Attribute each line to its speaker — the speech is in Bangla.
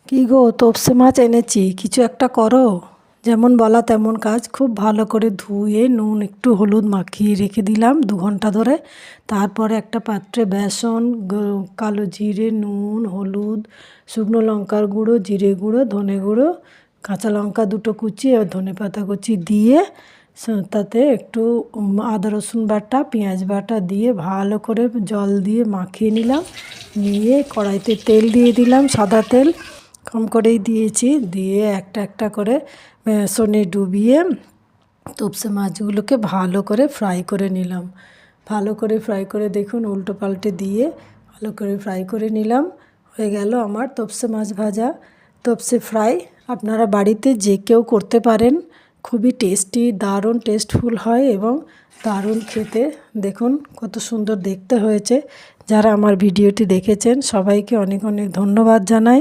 Speaker 1: কি গো, তপসে মাছ এনেছি, কিছু একটা করো। যেমন বলা তেমন কাজ। খুব ভালো করে ধুয়ে নুন একটু হলুদ মাখিয়ে রেখে দিলাম 2 ঘন্টা ধরে। তারপরে একটা পাত্রে বেসন, কালো জিরে, নুন, হলুদ, শুকনো লঙ্কার গুঁড়ো, জিরে গুঁড়ো, ধনে গুঁড়ো, কাঁচা লঙ্কা দুটো কুচি আর ধনে পাতা কুচি দিয়ে তাতে একটু আদা রসুন বাটা, পেঁয়াজ বাটা দিয়ে ভালো করে জল দিয়ে মাখিয়ে নিলাম। নিয়ে কড়াইতে তেল দিয়ে দিলাম, সাদা তেল কম করেই দিয়েছি। দিয়ে একটা একটা করে বেসনে ডুবিয়ে তপসে মাছগুলোকে ভালো করে ফ্রাই করে নিলাম। ভালো করে ফ্রাই করে দেখুন উল্টো পাল্টে দিয়ে ভালো করে ফ্রাই করে নিলাম। হয়ে গেল আমার তপসে মাছ ভাজা, তপসে ফ্রাই। আপনারা বাড়িতে যে কেউ করতে পারেন, খুবই টেস্টি, দারুণ টেস্টফুল হয় এবং দারুণ খেতে। দেখুন কত সুন্দর দেখতে হয়েছে। যারা আমার ভিডিওটি দেখেছেন সবাইকে অনেক অনেক ধন্যবাদ জানাই।